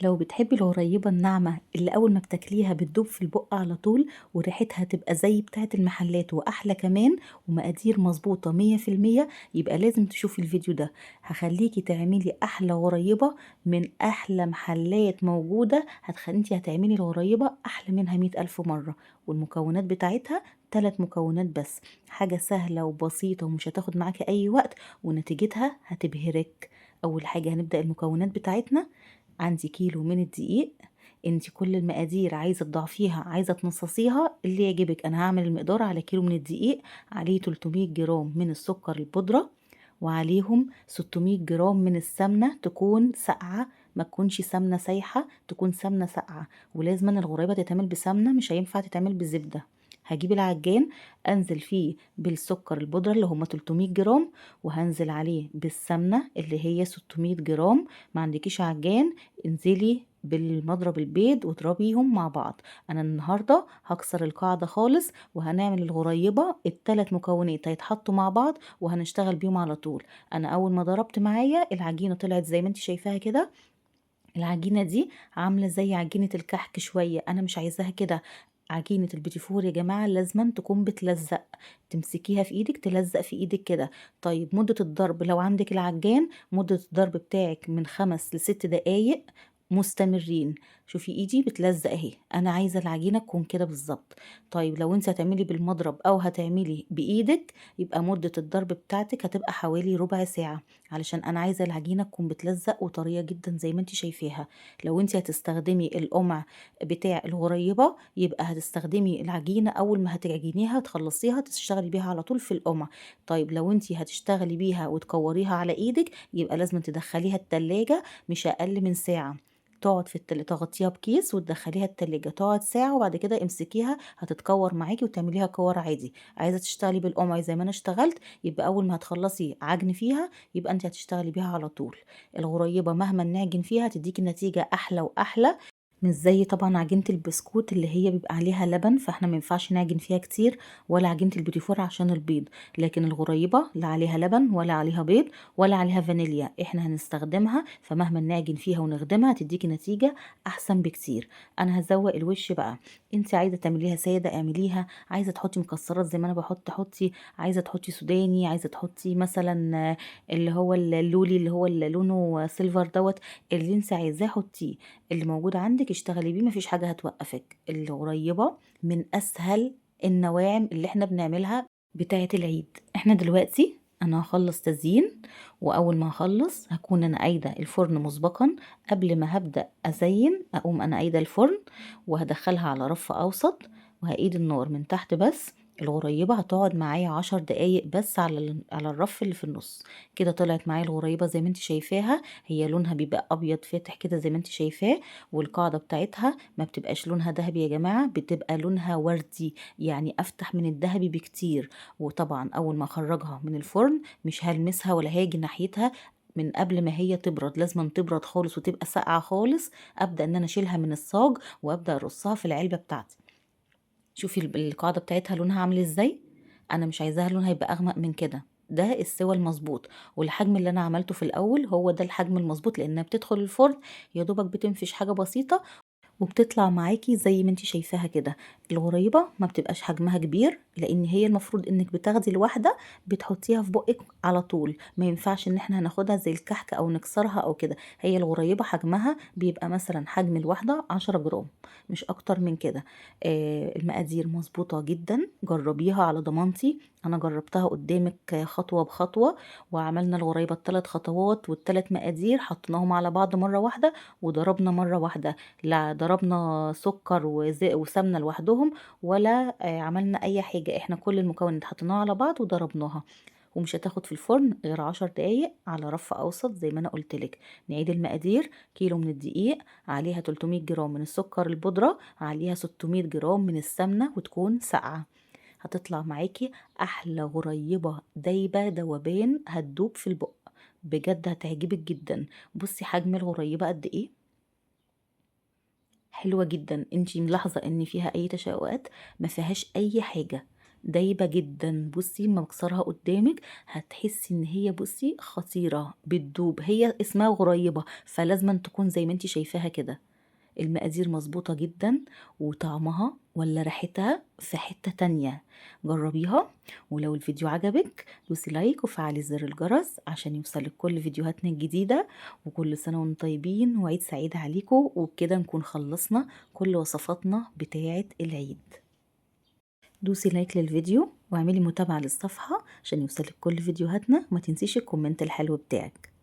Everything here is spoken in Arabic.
لو بتحبي الغريبة الناعمة اللي أول ما بتاكليها بتدوب في البق على طول وريحتها تبقى زي بتاعة المحلات وأحلى كمان ومقادير مظبوطة 100%، يبقى لازم تشوفي الفيديو ده. هخليكي تعملي أحلى غريبة من أحلى محلات موجودة. انتي هتعملي الغريبة أحلى منها 100,000 مرة. والمكونات بتاعتها 3 مكونات بس، حاجة سهلة وبسيطة ومش هتاخد معاكي أي وقت ونتيجتها هتبهرك. أول حاجة هنبدأ المكونات بتاعتنا. عندي كيلو من الدقيق. انت كل المقادير عايزه تضعفيها عايزه تنصصيها اللي يعجبك. انا هعمل المقدار على كيلو من الدقيق، عليه 300 جرام من السكر البودره، وعليهم 600 جرام من السمنه تكون ساقعه، ما تكونش سمنه سايحه، تكون سمنه ساقعه. ولازم الغريبه تتعمل بسمنه، مش هينفع تتعمل بزبده. هجيب العجان، انزل فيه بالسكر البودره اللي هما 300 جرام، وهنزل عليه بالسمنه اللي هي 600 جرام. ما عندكيش عجان، انزلي بالمضرب البيض واضربيهم مع بعض. انا النهارده هكسر القاعده خالص وهنعمل الغريبه. ال3 مكونات هيتحطوا مع بعض وهنشتغل بيهم على طول. انا اول ما ضربت معايا العجينه طلعت زي ما انت شايفاها كده. العجينة دي عاملة زي عجينة الكحك شوية، أنا مش عايزاها كده. عجينة البيتي فور يا جماعة لازما تكون بتلزق، تمسكيها في ايدك تلزق في ايدك كده. طيب مدة الضرب، لو عندك العجان مدة الضرب بتاعك من 5 ل6 دقايق مستمرين. شوفي ايدي بتلزق اهي، انا عايزة العجينة تكون كده بالظبط. طيب لو انت هتعملي بالمضرب او هتعملي بايدك يبقى مدة الضرب بتاعتك هتبقى حوالي ربع ساعة، علشان انا عايزه العجينه تكون بتلزق وطريه جدا زي ما انت شايفاها. لو انت هتستخدمي القمع بتاع الغريبه يبقى هتستخدمي العجينه اول ما هتعجنيها تخلصيها تشتغلي بيها على طول في القمع. طيب لو انت هتشتغلي بيها وتكوريها على ايدك يبقى لازم تدخليها التلاجة مش اقل من ساعه. تقعد تغطيها بكيس وتدخليها التلاجة تقعد ساعة، وبعد كده امسكيها هتتكور معاكي وتعمليها كور عادي. عايزة تشتغلي بالقمع زي ما انا اشتغلت يبقى اول ما هتخلصي عجن فيها يبقى انت هتشتغلي بيها على طول. الغريبة مهما نعجن فيها تديكي نتيجة احلى واحلى. مش زي طبعا عجينة البسكوت اللي هي بيبقى عليها لبن، فاحنا ما ينفعش نعجن فيها كتير، ولا عجينة البيتيفور عشان البيض. لكن الغريبة لا عليها لبن ولا عليها بيض ولا عليها فانيليا، احنا هنستخدمها، فمهما نعجن فيها ونخدمها تديكي نتيجة احسن بكتير. انا هزوق الوش بقى. انت عايزة تعمليها سادة اعمليها، عايزة تحطي مكسرات زي ما انا بحط حطي، عايزة تحطي سوداني، عايزة تحطي مثلا اللي هو اللولي اللي هو اللي لونه سيلفر دوت، اللي انت عايزاه حطيه. اللي موجود عندك اشتغلي بيه، مفيش حاجة هتوقفك. القريبة من أسهل النواعم اللي احنا بنعملها بتاعة العيد. احنا دلوقتي انا هخلص تزيين، واول ما هخلص هكون انا قايدة الفرن مسبقا. قبل ما هبدأ ازين اقوم انا قايدة الفرن وهدخلها على رف اوسط، وهقيد النار من تحت بس. الغريبة هتقعد معايا 10 دقايق بس على الرف اللي في النص. كده طلعت معايا الغريبة زي ما انت شايفاها، هي لونها بيبقى ابيض فاتح كده زي ما انت شايفاه. والقاعدة بتاعتها ما بتبقاش لونها ذهبي يا جماعة، بتبقى لونها وردي، يعني افتح من الذهبي بكتير. وطبعا اول ما اخرجها من الفرن مش هلمسها ولا هاجي ناحيتها من قبل ما هي تبرد، لازم تبرد خالص وتبقى ساقعة خالص. ابدأ ان انا اشيلها من الصاج وابدأ ارصها في العلبة بتاعتي. شوفي القاعدة بتاعتها لونها عامل ازاي. انا مش عايزاها لونها يبقى اغمق من كده، ده السوى المظبوط. والحجم اللي انا عملته في الاول هو ده الحجم المظبوط، لانها بتدخل الفرن يا دوبك بتنفش حاجة بسيطة وبتطلع معاكي زي ما انتي شايفاها كده. الغريبة ما بتبقاش حجمها كبير، لان هي المفروض انك بتاخدي الواحدة بتحطيها في بقك على طول، ما ينفعش ان احنا هناخدها زي الكحك او نكسرها او كده. هي الغريبة حجمها بيبقى مثلا حجم الواحدة 10 جرام، مش اكتر من كده. المقادير مظبوطة جدا، جربيها على ضمانتي. انا جربتها قدامك خطوة بخطوة، وعملنا الغريبة ال3 خطوات وال3 مقادير حطيناهم على بعض مرة واحدة وضربنا مرة واحدة. لا ضربنا سكر وسمنة لوحدهم ولا عملنا اي حاجة، احنا كل المكونات حطيناها على بعض وضربناها. ومش هتاخد في الفرن غير 10 دقايق على رف اوسط زي ما انا قلتلك. نعيد المقادير: كيلو من الدقيق، عليها 300 جرام من السكر البودرة، عليها 600 جرام من السمنة وتكون ساقعة. هتطلع معاكي احلى غريبة دايبة دوبان هتدوب في البق، بجد هتعجبك جدا. بصي حجم الغريبة قد ايه، حلوة جدا. انتي ملاحظة ان فيها اي تشققات؟ ما فيهاش اي حاجة. دايبة جدا. بصي اما بكسرها قدامك هتحسي ان هي بصي خطيرة بتدوب، هي اسمها غريبة فلازم تكون زي ما انتي شايفاها كده. المقادير مظبوطة جدا، وطعمها ولا ريحتها في حتة تانية. جربيها، ولو الفيديو عجبك دوسي لايك وفعلي زر الجرس عشان يوصلك كل فيديوهاتنا الجديدة. وكل سنة وانتم طيبين وعيد سعيد عليكم، وبكده نكون خلصنا كل وصفاتنا بتاعة العيد. دوسي لايك للفيديو واعملي متابعة للصفحة عشان يوصلك كل فيديوهاتنا، وما تنسيش الكومنت الحلو بتاعك.